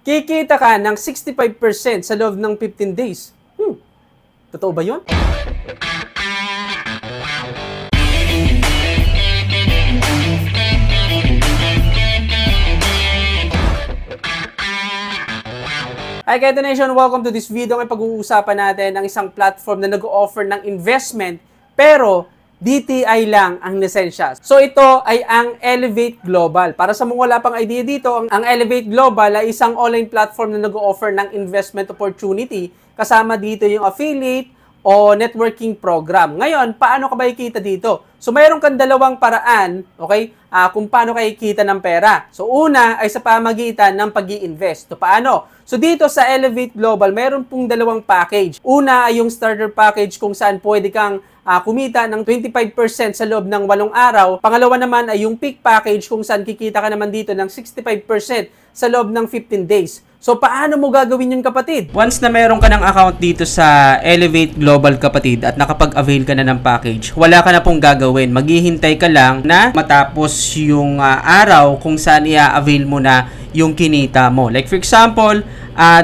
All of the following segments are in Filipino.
kikita ka ng 65% sa loob ng 15 days. Totoo ba yun? Hi Keto Nation! Welcome to this video. Ngayon pag-uusapan natin ang isang platform na nag-o-offer ng investment pero DTI lang ang lisensya. So ito ay ang Elevate Global. Para sa mga wala pang idea dito, ang Elevate Global ay isang online platform na nag-o-offer ng investment opportunity. Kasama dito yung affiliate o networking program. Ngayon, paano ka ba ikita dito? So mayroon kang dalawang paraan, okay? Kung paano ka ikita ng pera. So una ay sa pamagitan ng pag-i-invest. So paano? So dito sa Elevate Global, mayroon pong dalawang package. Una ay yung starter package kung saan pwede kang kumita ng 25% sa loob ng 8 araw. Pangalawa naman ay yung peak package kung saan kikita ka naman dito ng 65% sa loob ng 15 days. So paano mo gagawin yun, kapatid? Once na meron ka ng account dito sa Elevate Global, kapatid, at nakapag-avail ka na ng package, wala ka na pong gagawin. Maghihintay ka lang na matapos yung araw kung saan i-avail mo na yung kinita mo. Like for example,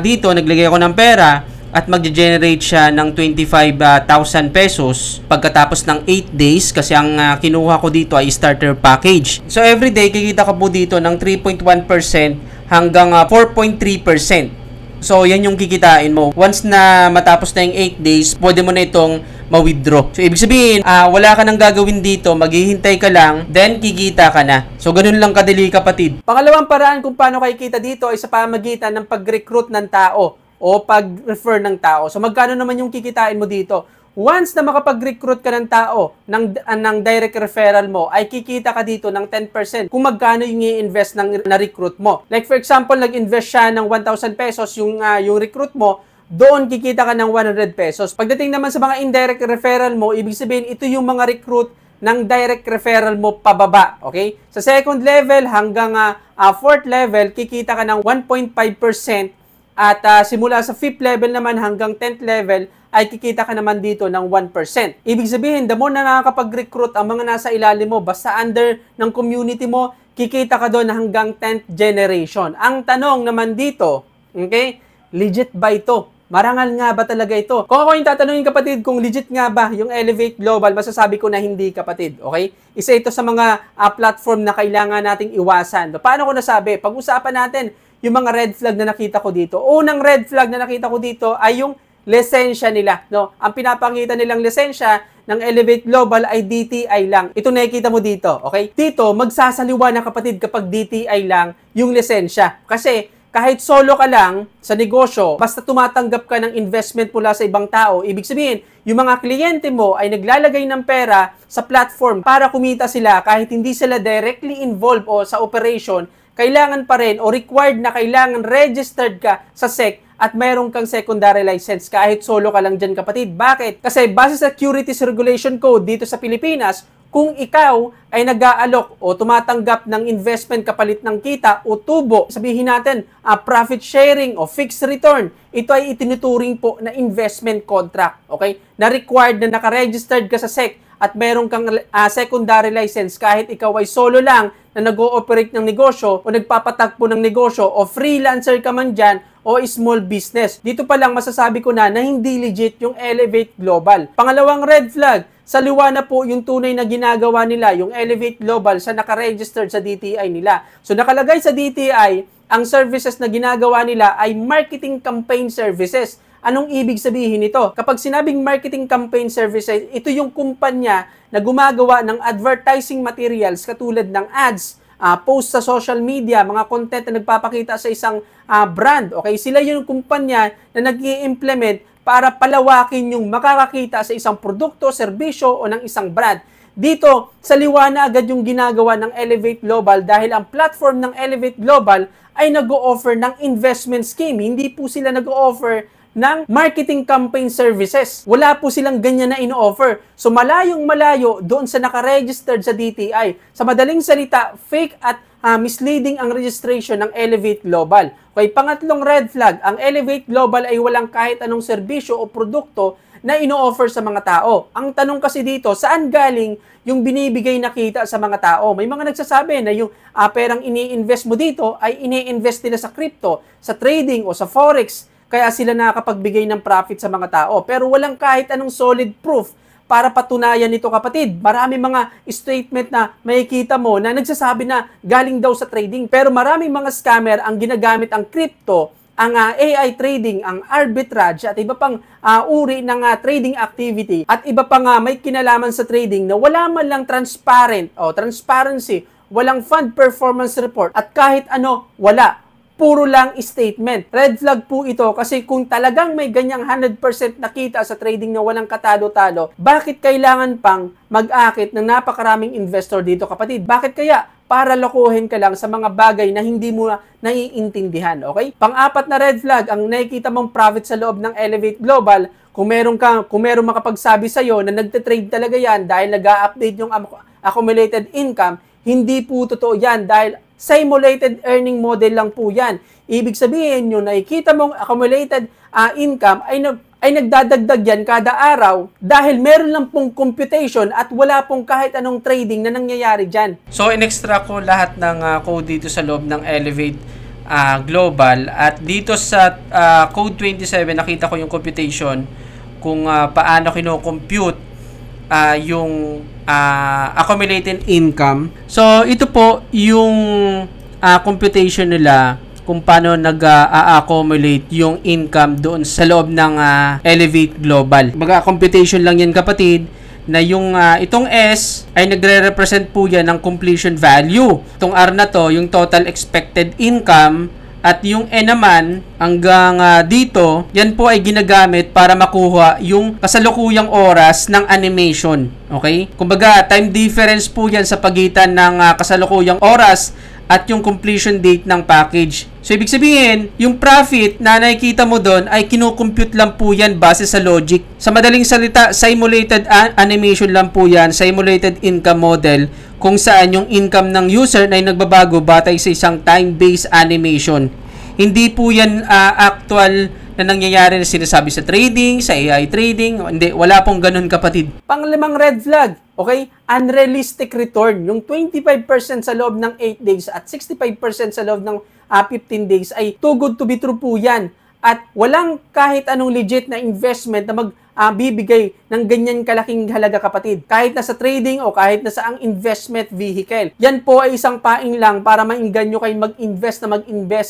dito naglagay ako ng pera at mag-generate siya ng 25,000 pesos pagkatapos ng 8 days kasi ang kinuha ko dito ay starter package. So everyday kikita ka po dito ng 3.1% hanggang 4.3%. So yan yung kikitain mo. Once na matapos na yung 8 days, pwede mo na itong ma-withdraw. So ibig sabihin, wala ka nang gagawin dito, maghihintay ka lang, then kikita ka na. So ganun lang kadali, kapatid. Pangalawang paraan kung paano kikita dito ay sa pamagitan ng pag-recruit ng tao o pag-refer ng tao. So magkano naman yung kikitain mo dito? Once na makapag-recruit ka ng tao ng direct referral mo, ay kikita ka dito ng 10% kung magkano yung i-invest ng na-recruit mo. Like for example, nag-invest siya ng 1,000 pesos yung recruit mo, doon kikita ka ng 100 pesos. Pagdating naman sa mga indirect referral mo, ibig sabihin ito yung mga recruit ng direct referral mo pababa. Okay? Sa second level hanggang fourth level, kikita ka ng 1.5%. At simula sa 5th level naman hanggang 10th level, ay kikita ka naman dito ng 1%. Ibig sabihin, the more na nakakapag-recruit ang mga nasa ilalim mo, basta under ng community mo, kikita ka doon hanggang 10th generation. Ang tanong naman dito, okay, legit ba ito? Marangal nga ba talaga ito? Kung ako yung tatanungin, kapatid, kung legit nga ba yung Elevate Global, masasabi ko na hindi, kapatid. Okay? Isa ito sa mga platform na kailangan nating iwasan. Paano ko nasabi? Pag-usapan natin yung mga red flag na nakita ko dito. Unang red flag na nakita ko dito ay yung lisensya nila. No? Ang pinapakita nilang lisensya ng Elevate Global ay DTI lang. Ito nakikita mo dito. Okay? Dito, magsasaliwa na, kapatid, kapag DTI lang yung lisensya. Kasi kahit solo ka lang sa negosyo, basta tumatanggap ka ng investment mula sa ibang tao, ibig sabihin, yung mga kliyente mo ay naglalagay ng pera sa platform para kumita sila kahit hindi sila directly involved o sa operation, kailangan pa rin o required na kailangan registered ka sa SEC at mayroon kang secondary license kahit solo ka lang dyan, kapatid. Bakit? Kasi base sa Securities Regulation Code dito sa Pilipinas, kung ikaw ay nag-aalok o tumatanggap ng investment kapalit ng kita o tubo, sabihin natin, profit sharing o fixed return, ito ay itinuturing po na investment contract. Okay? Na required na nakaregistered ka sa SEC at meron kang secondary license kahit ikaw ay solo lang na nag-ooperate ng negosyo o nagpapatagpo ng negosyo o freelancer ka man dyan o small business. Dito pa lang masasabi ko na hindi legit yung Elevate Global. Pangalawang red flag, saliwa na po yung tunay na ginagawa nila, yung Elevate Global sa naka-registered sa DTI nila. So nakalagay sa DTI, ang services na ginagawa nila ay marketing campaign services. Anong ibig sabihin nito? Kapag sinabing marketing campaign services, ito yung kumpanya na gumagawa ng advertising materials katulad ng ads, post sa social media, mga content na nagpapakita sa isang brand. Okay, sila yung kumpanya na nag-i-implement para palawakin yung makakakita sa isang produkto, serbisyo o ng isang brand. Dito, saliwa na agad yung ginagawa ng Elevate Global dahil ang platform ng Elevate Global ay nag-o-offer ng investment scheme. Hindi po sila nag-o-offer ng marketing campaign services. Wala po silang ganyan na ino-offer. So malayong malayo doon sa nakaregistered sa DTI. Sa madaling salita, fake at misleading ang registration ng Elevate Global. Okay, pangatlong red flag, ang Elevate Global ay walang kahit anong serbisyo o produkto na ino-offer sa mga tao. Ang tanong kasi dito, saan galing yung binibigay na kita sa mga tao? May mga nagsasabi na yung perang ini-invest mo dito ay ini-invest nila sa crypto, sa trading o sa forex, kaya sila nakakapagbigay ng profit sa mga tao. Pero walang kahit anong solid proof para patunayan nito, kapatid. Marami mga statement na makikita mo na nagsasabi na galing daw sa trading. Pero maraming mga scammer ang ginagamit ang crypto, ang AI trading, ang arbitrage at iba pang uri ng trading activity at iba pang may kinalaman sa trading na wala man lang transparency, walang fund performance report at kahit ano, wala. Puro lang statement. Red flag po ito kasi kung talagang may ganyang 100% nakita sa trading na walang katalo-talo, bakit kailangan pang mag-akit ng napakaraming investor dito, kapatid? Bakit kaya? Para lokohin ka lang sa mga bagay na hindi mo naiintindihan, okay? Pang-apat na red flag, ang nakikita mong profit sa loob ng Elevate Global, kung merong makapagsabi sa'yo na nagte-trade talaga yan dahil nag-a-update yung accumulated income, hindi po totoo yan dahil simulated earning model lang po yan. Ibig sabihin, yung nakikita mong accumulated income ay nagdadagdag yan kada araw dahil meron lang pong computation at wala pong kahit anong trading na nangyayari dyan. So, in-extract ko lahat ng code dito sa loob ng Elevate Global at dito sa code 27 nakita ko yung computation kung paano kino-compute yung accumulated income. So, ito po yung computation nila kung paano nag-accumulate yung income doon sa loob ng Elevate Global. Computation lang yan, kapatid, na yung itong S ay nagre-represent po yan ng completion value. Itong R na to, yung total expected income, at yung N naman hanggang dito, yan po ay ginagamit para makuha yung kasalukuyang oras ng animation. Okay? Kumbaga, time difference po yan sa pagitan ng kasalukuyang oras at yung completion date ng package. So, ibig sabihin, yung profit na nakikita mo doon ay kinukompute lang po yan base sa logic. Sa madaling salita, simulated animation lang po yan, simulated income model, kung saan yung income ng user ay nagbabago batay sa isang time-based animation. Hindi po yan actual na nangyayari na sinasabi sa trading, sa AI trading. Hindi, wala pong ganun, kapatid. Panglimang red flag, okay? Unrealistic return. Yung 25% sa loob ng 8 days at 65% sa loob ng 15 days ay too good to be true po yan. At walang kahit anong legit na investment na bibigay ng ganyan kalaking halaga, kapatid. Kahit na sa trading o kahit na sa ang investment vehicle. Yan po ay isang paing lang para maingganyo kayo mag-invest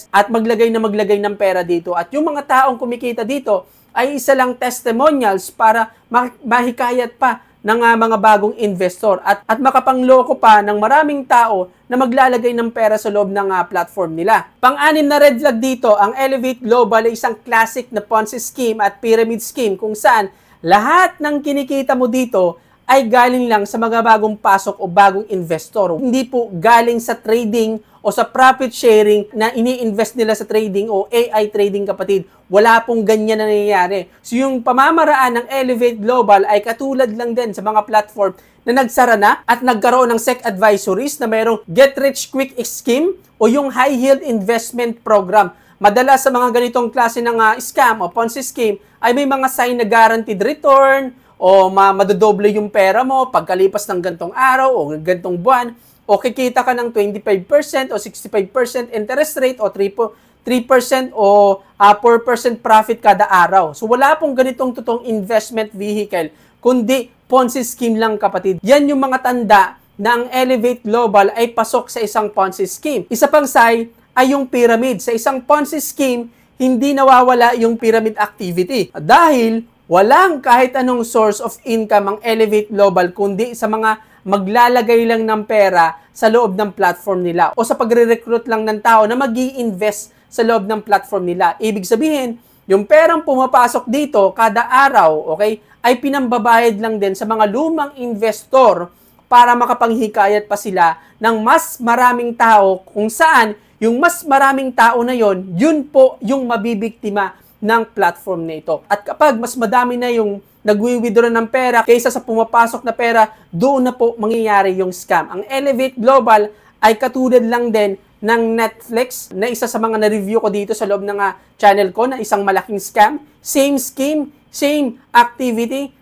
at maglagay ng pera dito. At yung mga taong kumikita dito ay isa lang testimonials para mahikayat pa ng mga bagong investor at makapangloko pa ng maraming tao na maglalagay ng pera sa loob ng platform nila. Pang-anim na red flag dito, ang Elevate Global ay isang classic na Ponzi scheme at pyramid scheme kung saan lahat ng kinikita mo dito ay galing lang sa mga bagong pasok o bagong investor. Hindi po galing sa trading o sa profit sharing na ini-invest nila sa trading o AI trading, kapatid. Wala pong ganyan na nangyayari. So yung pamamaraan ng Elevate Global ay katulad lang din sa mga platform na nagsara na at nagkaroon ng SEC advisories na mayroong get rich quick scheme o yung high yield investment program. Madalas sa mga ganitong klase ng scam o Ponzi scheme ay may mga sign na guaranteed return o madodoble yung pera mo pagkalipas ng gantong araw o gantong buwan, o kikita ka ng 25% o 65% interest rate o 3% o 4% profit kada araw. So wala pong ganitong totoong investment vehicle, kundi Ponzi scheme lang, kapatid. Yan yung mga tanda na ang Elevate Global ay pasok sa isang Ponzi scheme. Isa pang sign ay yung pyramid. Sa isang Ponzi scheme, hindi nawawala yung pyramid activity. Dahil walang kahit anong source of income ang Elevate Global kundi sa mga maglalagay lang ng pera sa loob ng platform nila o sa pagre-recruit lang ng tao na mag-i-invest sa loob ng platform nila. Ibig sabihin, yung perang pumapasok dito kada araw, okay, ay pinambabayad lang din sa mga lumang investor para makapanghikayat pa sila ng mas maraming tao kung saan yung mas maraming tao na yon, yun po yung mabibiktima ng platform na ito. At kapag mas madami na yung nagwi-withdraw ng pera kaysa sa pumapasok na pera, doon na po mangyayari yung scam. Ang Elevate Global ay katulad lang din ng Netflix na isa sa mga na-review ko dito sa loob ng channel ko na isang malaking scam. Same scheme, same activity,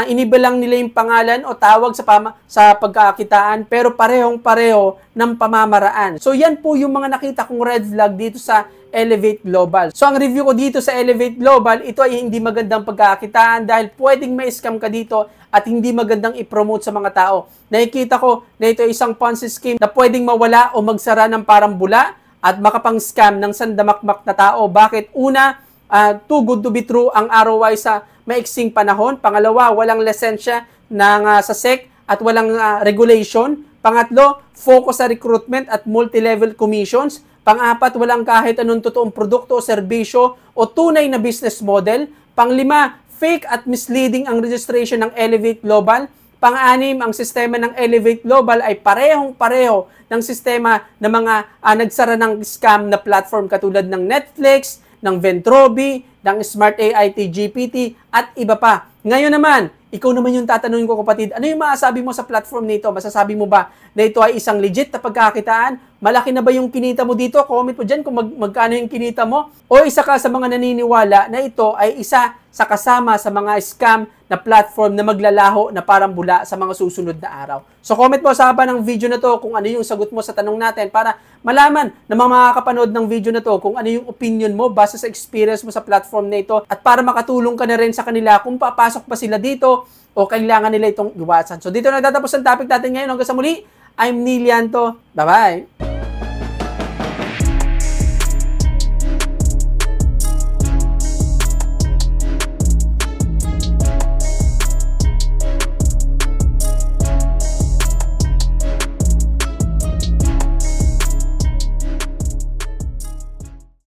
iniba lang nila yung pangalan o tawag sa pagkakakitaan, pero parehong-pareho ng pamamaraan. So yan po yung mga nakita kong red flag dito sa Elevate Global. So ang review ko dito sa Elevate Global, ito ay hindi magandang pagkakakitaan dahil pwedeng ma-scam ka dito at hindi magandang i-promote sa mga tao. Nakikita ko na ito ay isang Ponzi scheme na pwedeng mawala o magsara ng parang bula at makapang-scam ng sandamakmak na tao. Bakit? Una, too good to be true ang ROI sa maiksing panahon. Pangalawa, walang lisensya sa SEC at walang regulation. Pangatlo, focus sa recruitment at multi-level commissions. Pang-apat, walang kahit anong totoong produkto o serbisyo o tunay na business model. Panglima, fake at misleading ang registration ng Elevate Global. Pang-anim, ang sistema ng Elevate Global ay parehong-pareho ng sistema ng mga nagsara ng scam na platform katulad ng Netflix, ng Ventrobi, ng Smart AI GPT, at iba pa. Ngayon naman, ikaw naman yung tatanungin ko, kapatid, ano yung masasabi mo sa platform nito? Masasabi mo ba na ito ay isang legit na pagkakitaan? Malaki na ba yung kinita mo dito? Comment mo dyan kung magkano yung kinita mo. O isa ka sa mga naniniwala na ito ay isa sa kasama sa mga scam na platform na maglalaho na parang bula sa mga susunod na araw. So comment mo sa haba ng video na to kung ano yung sagot mo sa tanong natin para malaman ng mga makakapanood ng video na to kung ano yung opinion mo base sa experience mo sa platform na ito at para makatulong ka na rin sa kanila kung papasok pa sila dito o kailangan nila itong iwasan. So dito na tatapos ang topic natin ngayon. Hanggang sa muli, I'm Nilianto. Bye-bye!